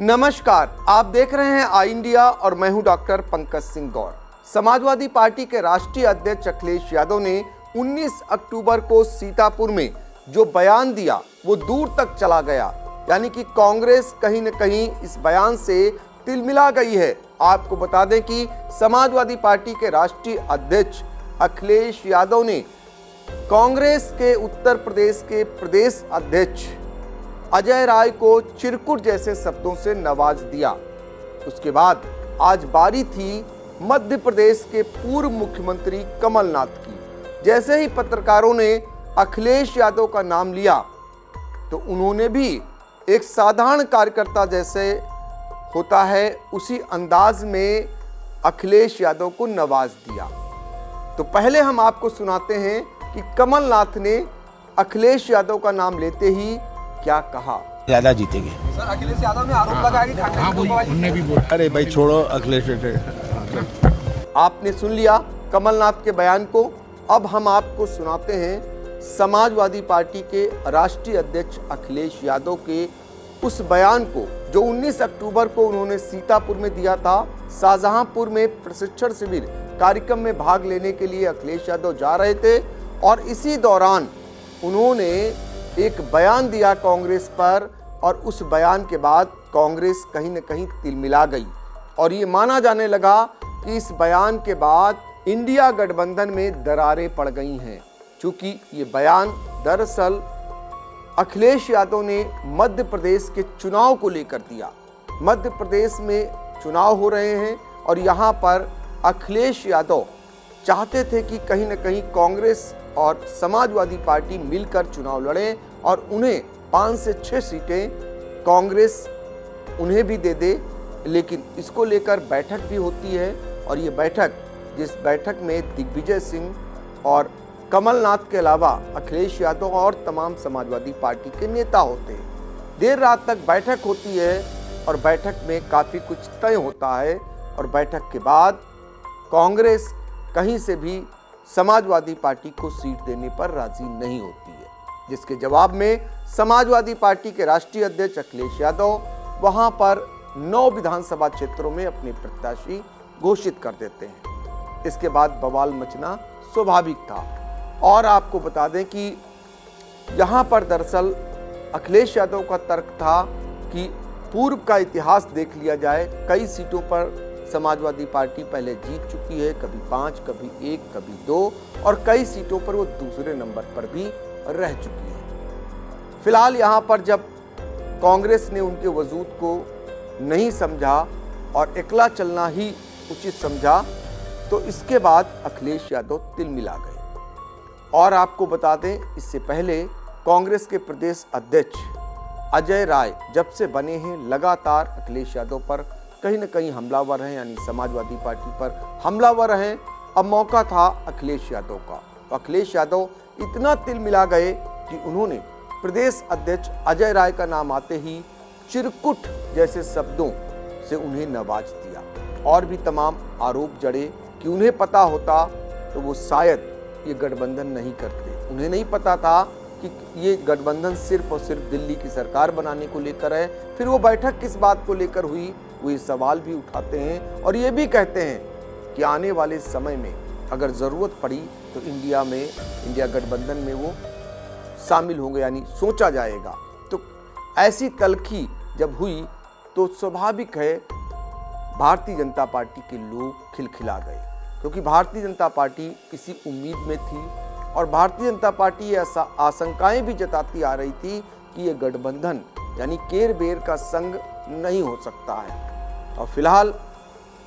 नमस्कार, आप देख रहे हैं आई इंडिया और मैं हूं डॉक्टर पंकज सिंह गौर। समाजवादी पार्टी के राष्ट्रीय अध्यक्ष अखिलेश यादव ने 19 अक्टूबर को सीतापुर में जो बयान दिया वो दूर तक चला गया, यानी कि कांग्रेस कहीं न कहीं इस बयान से तिलमिला गई है। आपको बता दें कि समाजवादी पार्टी के राष्ट्रीय अध्यक्ष अखिलेश यादव ने कांग्रेस के उत्तर प्रदेश के प्रदेश अध्यक्ष अजय राय को चिरकुट जैसे शब्दों से नवाज दिया। उसके बाद आज बारी थी मध्य प्रदेश के पूर्व मुख्यमंत्री कमलनाथ की। जैसे ही पत्रकारों ने अखिलेश यादव का नाम लिया तो उन्होंने भी एक साधारण कार्यकर्ता जैसे होता है उसी अंदाज में अखिलेश यादव को नवाज दिया। तो पहले हम आपको सुनाते हैं कि कमलनाथ ने अखिलेश यादव का नाम लेते ही क्या कहा। ज्यादा जीतेंगे। सर, अखिलेश यादव ने आरोप लगाया कि उन्होंने भी बोला, अरे भाई छोड़ो अखिलेश। आपने सुन लिया कमलनाथ के बयान को। अब हम आपको सुनाते हैं समाजवादी पार्टी के राष्ट्रीय अध्यक्ष अखिलेश यादव के उस बयान को जो 19 अक्टूबर को उन्होंने सीतापुर में दिया था। शाहजहांपुर में प्रशिक्षण शिविर कार्यक्रम में भाग लेने के लिए अखिलेश यादव जा रहे थे और इसी दौरान उन्होंने एक बयान दिया कांग्रेस पर और उस बयान के बाद कांग्रेस कहीं न कहीं तिलमिला गई और ये माना जाने लगा कि इस बयान के बाद इंडिया गठबंधन में दरारें पड़ गई हैं, क्योंकि ये बयान दरअसल अखिलेश यादव ने मध्य प्रदेश के चुनाव को लेकर दिया। मध्य प्रदेश में चुनाव हो रहे हैं और यहाँ पर अखिलेश यादव चाहते थे कि कहीं न कहीं कांग्रेस और समाजवादी पार्टी मिलकर चुनाव लड़ें और उन्हें 5 से 6 सीटें कांग्रेस उन्हें भी दे दे। लेकिन इसको लेकर बैठक भी होती है और ये बैठक, जिस बैठक में दिग्विजय सिंह और कमलनाथ के अलावा अखिलेश यादव और तमाम समाजवादी पार्टी के नेता होते हैं। देर रात तक बैठक होती है और बैठक में काफ़ी कुछ तय होता है और बैठक के बाद कांग्रेस कहीं से भी समाजवादी पार्टी को सीट देने पर राजी नहीं होती है, जिसके जवाब में समाजवादी पार्टी के राष्ट्रीय अध्यक्ष अखिलेश यादव वहां पर 9 विधानसभा क्षेत्रों में अपने प्रत्याशी घोषित कर देते हैं। इसके बाद बवाल मचना स्वाभाविक था और आपको बता दें कि यहां पर दरअसल अखिलेश यादव का तर्क था कि पूर्व का इतिहास देख लिया जाए, कई सीटों पर समाजवादी पार्टी पहले जीत चुकी है, कभी 5, कभी 1, कभी 2 और कई सीटों पर वो दूसरे नंबर पर भी रह चुकी है। फिलहाल यहाँ पर जब कांग्रेस ने उनके वजूद को नहीं समझा और एकला चलना ही उचित समझा तो इसके बाद अखिलेश यादव तिलमिला गए। और आपको बता दें, इससे पहले कांग्रेस के प्रदेश अध्यक्ष अजय राय जब से बने हैं लगातार अखिलेश यादव पर कहीं न कहीं हमलावर हैं, यानी समाजवादी पार्टी पर हमलावर हैं। अब मौका था अखिलेश यादव का। तो अखिलेश यादव इतना तिलमिला गए कि उन्होंने प्रदेश अध्यक्ष अजय राय का नाम आते ही चिरकुट जैसे शब्दों से उन्हें नवाज दिया और भी तमाम आरोप जड़े कि उन्हें पता होता तो वो शायद ये गठबंधन नहीं करते। उन्हें नहीं पता था कि ये गठबंधन सिर्फ और सिर्फ दिल्ली की सरकार बनाने को लेकर है। फिर वो बैठक किस बात को लेकर हुई वो ये सवाल भी उठाते हैं और ये भी कहते हैं कि आने वाले समय में अगर ज़रूरत पड़ी तो इंडिया गठबंधन में वो शामिल होंगे, यानी सोचा जाएगा। तो ऐसी तलखी जब हुई तो स्वाभाविक है भारतीय जनता पार्टी के लोग खिलखिला गए, क्योंकि भारतीय जनता पार्टी इसी उम्मीद में थी और भारतीय जनता पार्टी ये आशंकाएं भी जताती आ रही थी कि ये गठबंधन यानी केर बेर का संग नहीं हो सकता है। और फिलहाल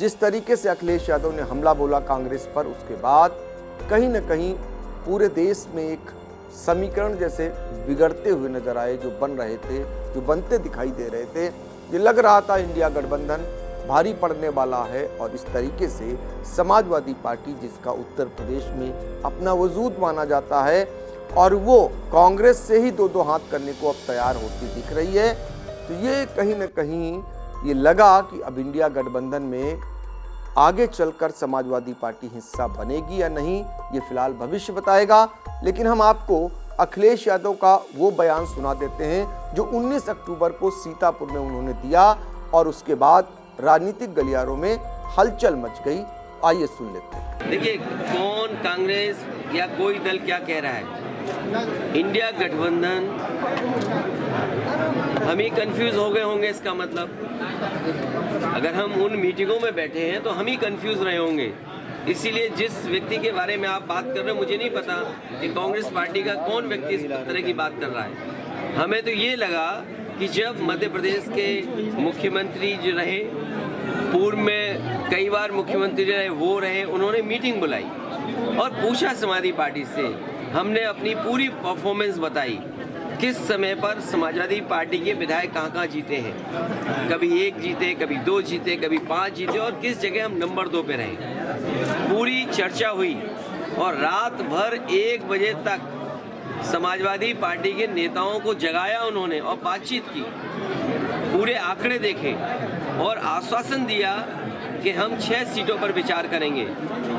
जिस तरीके से अखिलेश यादव ने हमला बोला कांग्रेस पर, उसके बाद कहीं न कहीं पूरे देश में एक समीकरण जैसे बिगड़ते हुए नजर आए, जो बन रहे थे, जो बनते दिखाई दे रहे थे। ये लग रहा था इंडिया गठबंधन भारी पड़ने वाला है और इस तरीके से समाजवादी पार्टी, जिसका उत्तर प्रदेश में अपना वजूद माना जाता है और वो कांग्रेस से ही 2-2 हाथ करने को अब तैयार होती दिख रही है, तो ये कहीं न कहीं ये लगा कि अब इंडिया गठबंधन में आगे चलकर समाजवादी पार्टी हिस्सा बनेगी या नहीं, ये फिलहाल भविष्य बताएगा। लेकिन हम आपको अखिलेश यादव का वो बयान सुना देते हैं जो 19 अक्टूबर को सीतापुर में उन्होंने दिया और उसके बाद राजनीतिक गलियारों में हलचल मच गई। आइए सुन लेते हैं। देखिए, कौन कांग्रेस या कोई दल क्या कह रहा है, इंडिया गठबंधन, हम ही कंफ्यूज हो गए होंगे। इसका मतलब अगर हम उन मीटिंगों में बैठे हैं तो हम ही कंफ्यूज रहे होंगे। इसीलिए जिस व्यक्ति के बारे में आप बात कर रहे हो, मुझे नहीं पता कि कांग्रेस पार्टी का कौन व्यक्ति इस तरह की बात कर रहा है। हमें तो ये लगा कि जब मध्य प्रदेश के मुख्यमंत्री जो रहे, पूर्व में कई बार मुख्यमंत्री रहे, वो रहे, उन्होंने मीटिंग बुलाई और पूछा समाजवादी पार्टी से। हमने अपनी पूरी परफॉर्मेंस बताई, किस समय पर समाजवादी पार्टी के विधायक कहाँ जीते हैं, कभी 1 जीते, कभी 2 जीते, कभी 5 जीते और किस जगह हम नंबर 2 पे रहे। पूरी चर्चा हुई और रात भर 1 बजे तक समाजवादी पार्टी के नेताओं को जगाया उन्होंने और बातचीत की, पूरे आंकड़े देखे और आश्वासन दिया कि हम 6 सीटों पर विचार करेंगे।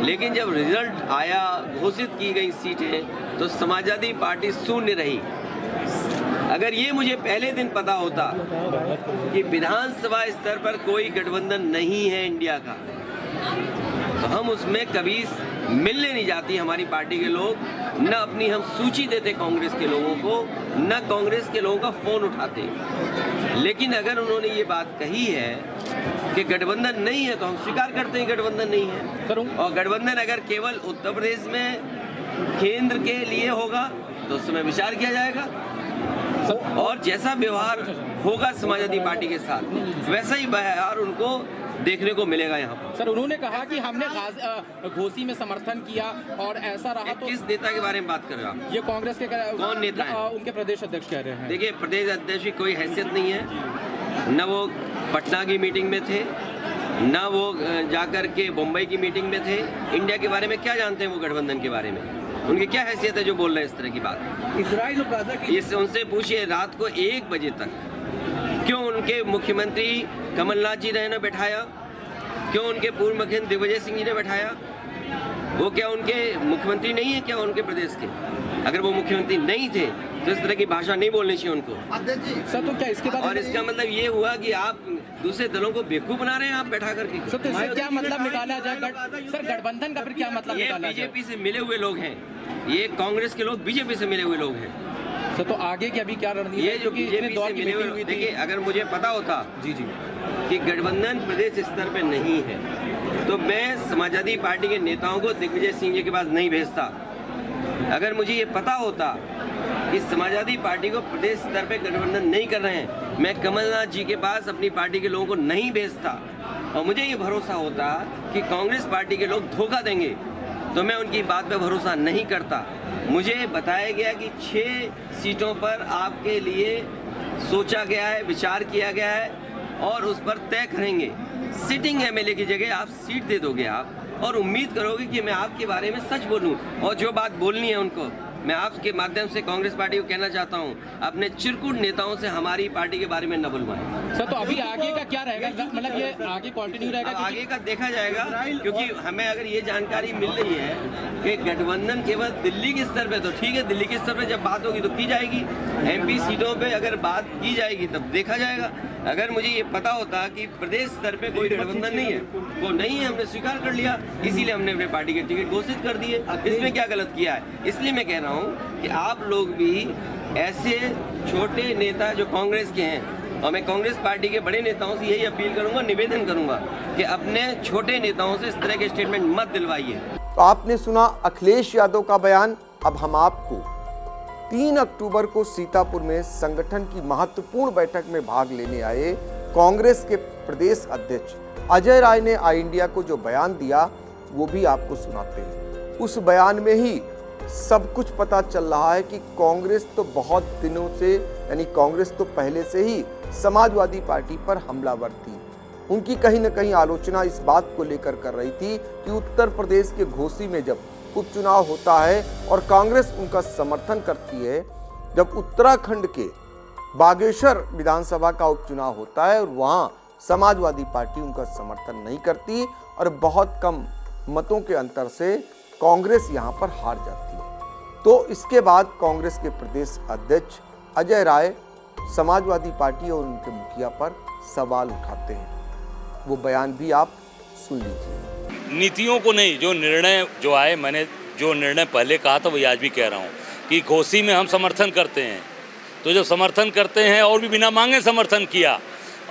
लेकिन जब रिजल्ट आया, घोषित की गई सीटें, तो समाजवादी पार्टी शून्य रही। अगर ये मुझे पहले दिन पता होता कि विधानसभा स्तर पर कोई गठबंधन नहीं है इंडिया का, तो हम उसमें कभी मिलने नहीं जाती हमारी पार्टी के लोग, न अपनी हम सूची देते कांग्रेस के लोगों को, न कांग्रेस के लोगों का फोन उठाते। लेकिन अगर उन्होंने ये बात कही है कि गठबंधन नहीं है, तो हम स्वीकार करते हैं गठबंधन नहीं है। और गठबंधन अगर केवल उत्तर प्रदेश में केंद्र के लिए होगा तो उस समय विचार किया जाएगा और जैसा व्यवहार होगा समाजवादी पार्टी के साथ, वैसा ही व्यवहार उनको देखने को मिलेगा यहाँ पर। सर, उन्होंने कहा कि हमने घोसी में समर्थन किया और ऐसा रहा। तो किस नेता के बारे में बात कर रहे हो आप? ये कांग्रेस के कौन नेता है? उनके प्रदेश अध्यक्ष कह रहे हैं। देखिए, प्रदेश अध्यक्ष की कोई हैसियत नहीं है, न वो पटना की मीटिंग में थे, न वो जाकर के मुंबई की मीटिंग में थे। इंडिया के बारे में क्या जानते हैं वो, गठबंधन के बारे में? उनकी क्या हैसियत है जो बोल रहे हैं इस तरह की बात? इजराइल और गाजा की इससे उनसे पूछिए, रात को 1 बजे तक क्यों उनके मुख्यमंत्री कमलनाथ जी ने बैठाया, क्यों उनके पूर्व मुख्यमंत्री दिग्विजय सिंह जी ने बैठाया? वो क्या उनके मुख्यमंत्री नहीं है क्या उनके प्रदेश के? अगर वो मुख्यमंत्री नहीं थे तो इस तरह की भाषा नहीं बोलनी चाहिए उनको। सर, तो क्या इसके बाद और इसका मतलब ये हुआ कि आप दूसरे दलों को बेवकूफ बना रहे हैं आप बैठा करके। सर, तो इससे क्या मतलब निकाला जाए? सर, गठबंधन का फिर क्या मतलब ये निकाला जाए? बीजेपी से मिले हुए लोग हैं, ये कांग्रेस के लोग बीजेपी से मिले हुए लोग हैं। सर, तो आगे की अभी क्या रणनीति? ये जो बीजेपी से मिले हुए, देखिए, अगर मुझे पता होता जी कि गठबंधन प्रदेश स्तर पे नहीं है तो मैं समाजवादी पार्टी के नेताओं को दिग्विजय सिंह जी के पास नहीं भेजता। अगर मुझे ये पता होता कि समाजवादी पार्टी को प्रदेश स्तर पे गठबंधन नहीं कर रहे हैं, मैं कमलनाथ जी के पास अपनी पार्टी के लोगों को नहीं भेजता। और मुझे ये भरोसा होता कि कांग्रेस पार्टी के लोग धोखा देंगे तो मैं उनकी बात पे भरोसा नहीं करता। मुझे बताया गया कि 6 सीटों पर आपके लिए सोचा गया है, विचार किया गया है और उस पर तय करेंगे। सिटिंग एमएलए की जगह आप सीट दे दोगे आप और उम्मीद करोगे कि मैं आपके बारे में सच बोलूं और जो बात बोलनी है उनको। मैं आपके माध्यम से कांग्रेस पार्टी को कहना चाहता हूं, अपने चिरकुट नेताओं से हमारी पार्टी के बारे में न बुलवाएं। सर, तो अभी आगे का क्या रहेगा? मतलब ये आगे कंटिन्यू रहेगा? आगे का देखा जाएगा, क्योंकि हमें अगर ये जानकारी मिल रही है कि गठबंधन केवल दिल्ली के स्तर पे, तो ठीक है, दिल्ली के स्तर पे जब बात होगी तो की जाएगी। एमपी सीटों पे अगर बात की जाएगी तब देखा जाएगा। अगर मुझे ये पता होता कि प्रदेश स्तर पे कोई गठबंधन नहीं है, वो नहीं है, हमने स्वीकार कर लिया, इसीलिए हमने अपने पार्टी के टिकट घोषित कर दिए। इसमें क्या गलत किया है? इसलिए मैं कह रहा हूँ कि आप लोग भी ऐसे छोटे नेता जो कांग्रेस के हैं, और मैं कांग्रेस पार्टी के बड़े नेताओं से यही अपील करूंगा, निवेदन करूंगा कि अपने छोटे नेताओं से इस तरह के स्टेटमेंट मत दिलवाइए। तो आपने सुना अखिलेश यादव का बयान। अब हम आपको 3 अक्टूबर को सीतापुर में संगठन की महत्वपूर्ण बैठक में भाग लेने आए कांग्रेस के प्रदेश अध्यक्ष अजय राय ने आई इंडिया को जो बयान दिया वो भी आपको सुनाते हैं। उस बयान में ही सब कुछ पता चल रहा है कि कांग्रेस तो बहुत दिनों से, यानी कांग्रेस तो पहले से ही समाजवादी पार्टी पर हमलावर थी। उनकी कहीं न कहीं आलोचना इस बात को लेकर कर रही थी कि उत्तर प्रदेश के घोसी में जब उपचुनाव होता है और कांग्रेस उनका समर्थन करती है, जब उत्तराखंड के बागेश्वर विधानसभा का उपचुनाव होता है और वहां समाजवादी पार्टी उनका समर्थन नहीं करती और बहुत कम मतों के अंतर से कांग्रेस यहां पर हार जाती है। तो इसके बाद कांग्रेस के प्रदेश अध्यक्ष अजय राय समाजवादी पार्टी और उनके मुखिया पर सवाल उठाते हैं। वो बयान भी आप सुन लीजिए। नीतियों को नहीं, जो निर्णय जो आए, मैंने जो निर्णय पहले कहा था वही आज भी कह रहा हूँ कि घोसी में हम समर्थन करते हैं। तो जब समर्थन करते हैं और भी बिना मांगे समर्थन किया,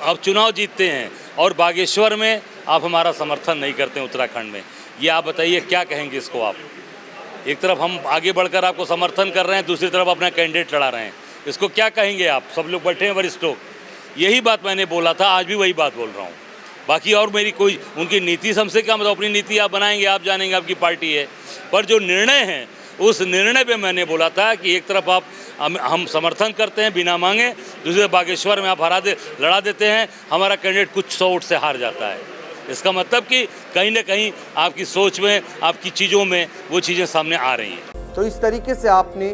अब चुनाव जीतते हैं और बागेश्वर में आप हमारा समर्थन नहीं करते हैं, उत्तराखंड में, ये आप बताइए क्या कहेंगे इसको आप? एक तरफ हम आगे बढ़कर आपको समर्थन कर रहे हैं, दूसरी तरफ अपना कैंडिडेट लड़ा रहे हैं, इसको क्या कहेंगे आप? सब लोग बैठे हैं वरिष्ठ लोग। यही बात मैंने बोला था, आज भी वही बात बोल रहा हूँ। बाकी और मेरी कोई उनकी नीति से हमसे क्या मतलब, अपनी नीति आप बनाएंगे, आप जानेंगे, आपकी पार्टी है। पर जो निर्णय है उस निर्णय पे मैंने बोला था कि एक तरफ आप हम समर्थन करते हैं बिना मांगे, दूसरे बागेश्वर में आप लड़ा देते हैं, हमारा कैंडिडेट कुछ 100 वोट से हार जाता है। इसका मतलब कि कहीं ना कहीं आपकी सोच में, आपकी चीज़ों में वो चीज़ें सामने आ रही हैं। तो इस तरीके से आपने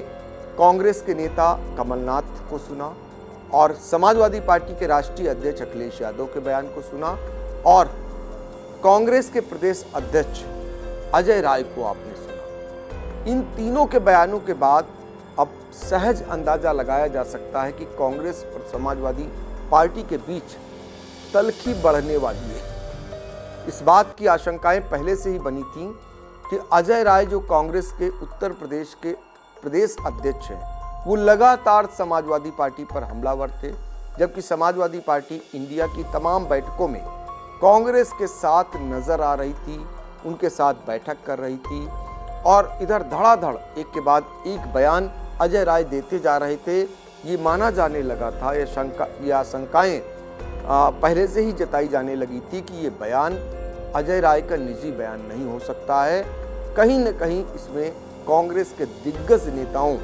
कांग्रेस के नेता कमलनाथ को सुना और समाजवादी पार्टी के राष्ट्रीय अध्यक्ष अखिलेश यादव के बयान को सुना और कांग्रेस के प्रदेश अध्यक्ष अजय राय को आपने सुना। इन तीनों के बयानों के बाद अब सहज अंदाजा लगाया जा सकता है कि कांग्रेस और समाजवादी पार्टी के बीच तल्खी बढ़ने वाली है। इस बात की आशंकाएं पहले से ही बनी थीं कि अजय राय जो कांग्रेस के उत्तर प्रदेश के प्रदेश अध्यक्ष हैं, वो लगातार समाजवादी पार्टी पर हमलावर थे, जबकि समाजवादी पार्टी इंडिया की तमाम बैठकों में कांग्रेस के साथ नजर आ रही थी, उनके साथ बैठक कर रही थी और इधर धड़ाधड़ एक के बाद एक बयान अजय राय देते जा रहे थे। ये माना जाने लगा था, ये आशंकाएं पहले से ही जताई जाने लगी थी कि ये बयान अजय राय का निजी बयान नहीं हो सकता है, कहीं न कहीं इसमें कांग्रेस के दिग्गज नेताओं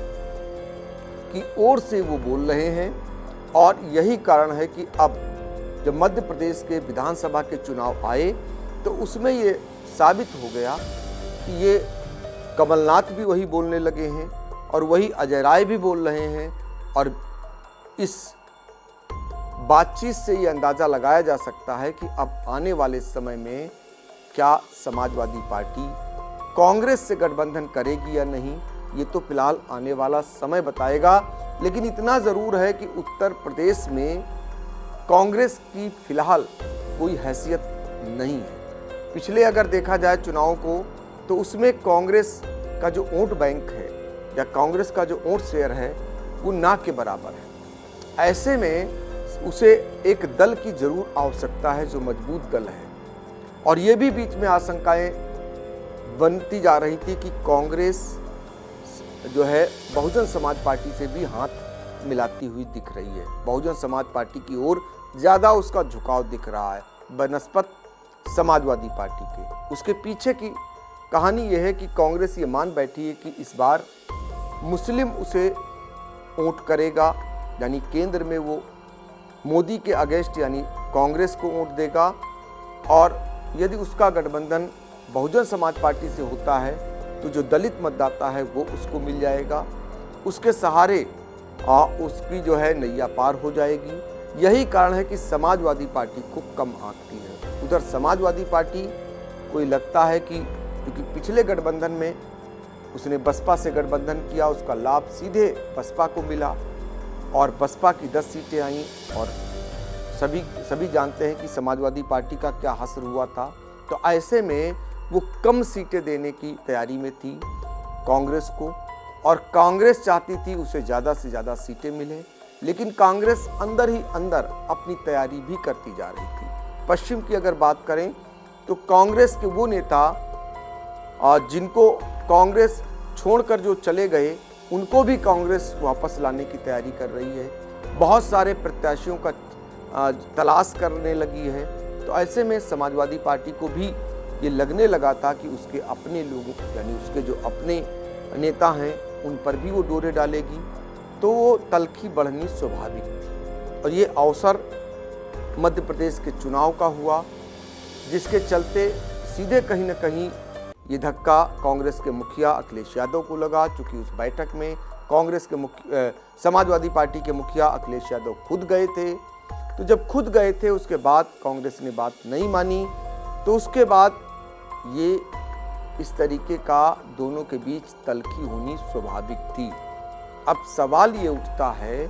की ओर से वो बोल रहे हैं। और यही कारण है कि अब जब मध्य प्रदेश के विधानसभा के चुनाव आए तो उसमें ये साबित हो गया कि ये कमलनाथ भी वही बोलने लगे हैं और वही अजय राय भी बोल रहे हैं और इस बातचीत से ये अंदाज़ा लगाया जा सकता है कि अब आने वाले समय में क्या समाजवादी पार्टी कांग्रेस से गठबंधन करेगी या नहीं, ये तो फिलहाल आने वाला समय बताएगा। लेकिन इतना ज़रूर है कि उत्तर प्रदेश में कांग्रेस की फिलहाल कोई हैसियत नहीं है। पिछले अगर देखा जाए चुनाव को तो उसमें कांग्रेस का जो वोट बैंक है या कांग्रेस का जो वोट शेयर है वो ना के बराबर है। ऐसे में उसे एक दल की जरूर आवश्यकता है जो मजबूत दल है। और ये भी बीच में आशंकाएं बनती जा रही थी कि कांग्रेस जो है बहुजन समाज पार्टी से भी हाथ मिलाती हुई दिख रही है। बहुजन समाज पार्टी की ओर ज़्यादा उसका झुकाव दिख रहा है बनस्पत समाजवादी पार्टी के। उसके पीछे की कहानी यह है कि कांग्रेस ये मान बैठी है कि इस बार मुस्लिम उसे वोट करेगा, यानी केंद्र में वो मोदी के अगेंस्ट यानी कांग्रेस को वोट देगा और यदि उसका गठबंधन बहुजन समाज पार्टी से होता है तो जो दलित मतदाता है वो उसको मिल जाएगा, उसके सहारे उसकी जो है नैया पार हो जाएगी। यही कारण है कि समाजवादी पार्टी को कम आंकती है। उधर समाजवादी पार्टी को लगता है कि क्योंकि पिछले गठबंधन में उसने बसपा से गठबंधन किया, उसका लाभ सीधे बसपा को मिला और बसपा की 10 सीटें आईं और सभी जानते हैं कि समाजवादी पार्टी का क्या हश्र हुआ था। तो ऐसे में वो कम सीटें देने की तैयारी में थी कांग्रेस को और कांग्रेस चाहती थी उसे ज़्यादा से ज़्यादा सीटें मिले, लेकिन कांग्रेस अंदर ही अंदर अपनी तैयारी भी करती जा रही थी। पश्चिम की अगर बात करें तो कांग्रेस के वो नेता जिनको कांग्रेस छोड़कर जो चले गए उनको भी कांग्रेस वापस लाने की तैयारी कर रही है। बहुत सारे प्रत्याशियों का तलाश करने लगी है। तो ऐसे में समाजवादी पार्टी को भी ये लगने लगा था कि उसके अपने लोगों यानी उसके जो अपने नेता हैं उन पर भी वो डोरे डालेगी, तो वो तल्खी बढ़नी स्वाभाविक थी। और ये अवसर मध्य प्रदेश के चुनाव का हुआ, जिसके चलते सीधे कहीं न कहीं ये धक्का कांग्रेस के मुखिया अखिलेश यादव को लगा, चूँकि उस बैठक में कांग्रेस के समाजवादी पार्टी के मुखिया अखिलेश यादव खुद गए थे। तो जब खुद गए थे उसके बाद कांग्रेस ने बात नहीं मानी, तो उसके बाद ये इस तरीके का दोनों के बीच तल्खी होनी स्वाभाविक थी। अब सवाल ये उठता है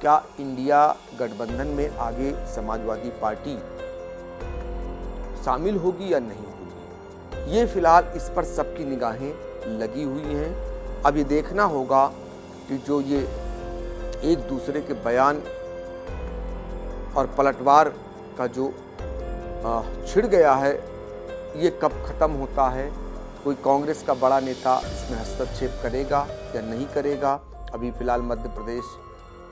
क्या इंडिया गठबंधन में आगे समाजवादी पार्टी शामिल होगी या नहीं होगी, ये फिलहाल इस पर सबकी निगाहें लगी हुई हैं। अब ये देखना होगा कि जो ये एक दूसरे के बयान और पलटवार का जो छिड़ गया है, ये कब खत्म होता है। कोई कांग्रेस का बड़ा नेता इसमें हस्तक्षेप करेगा या नहीं करेगा। अभी फिलहाल मध्य प्रदेश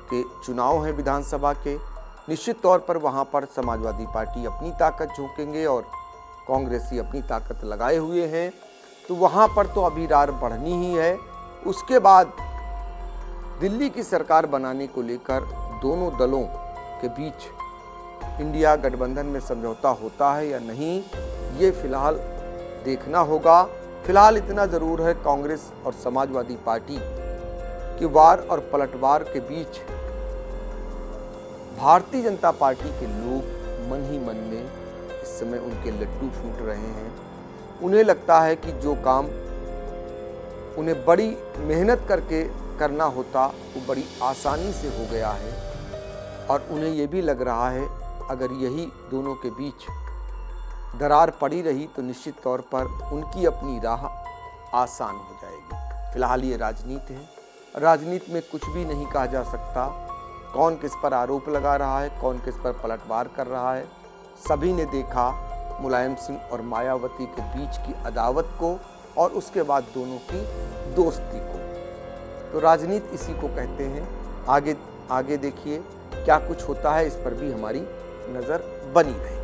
के चुनाव हैं विधानसभा के, निश्चित तौर पर वहाँ पर समाजवादी पार्टी अपनी ताकत झोंकेंगे और कांग्रेसी अपनी ताकत लगाए हुए हैं, तो वहाँ पर तो अभी रार बढ़नी ही है। उसके बाद दिल्ली की सरकार बनाने को लेकर दोनों दलों के बीच इंडिया गठबंधन में समझौता होता है या नहीं, ये फिलहाल देखना होगा। फिलहाल इतना ज़रूर है, कांग्रेस और समाजवादी पार्टी के वार और पलटवार के बीच भारतीय जनता पार्टी के लोग मन ही मन में इस समय उनके लड्डू फूट रहे हैं। उन्हें लगता है कि जो काम उन्हें बड़ी मेहनत करके करना होता वो बड़ी आसानी से हो गया है, और उन्हें ये भी लग रहा है अगर यही दोनों के बीच दरार पड़ी रही तो निश्चित तौर पर उनकी अपनी राह आसान हो जाएगी। फिलहाल ये राजनीति है, राजनीति में कुछ भी नहीं कहा जा सकता। कौन किस पर आरोप लगा रहा है, कौन किस पर पलटवार कर रहा है, सभी ने देखा मुलायम सिंह और मायावती के बीच की अदावत को और उसके बाद दोनों की दोस्ती को। तो राजनीति इसी को कहते हैं। आगे देखिए क्या कुछ होता है, इस पर भी हमारी नज़र बनी रहे।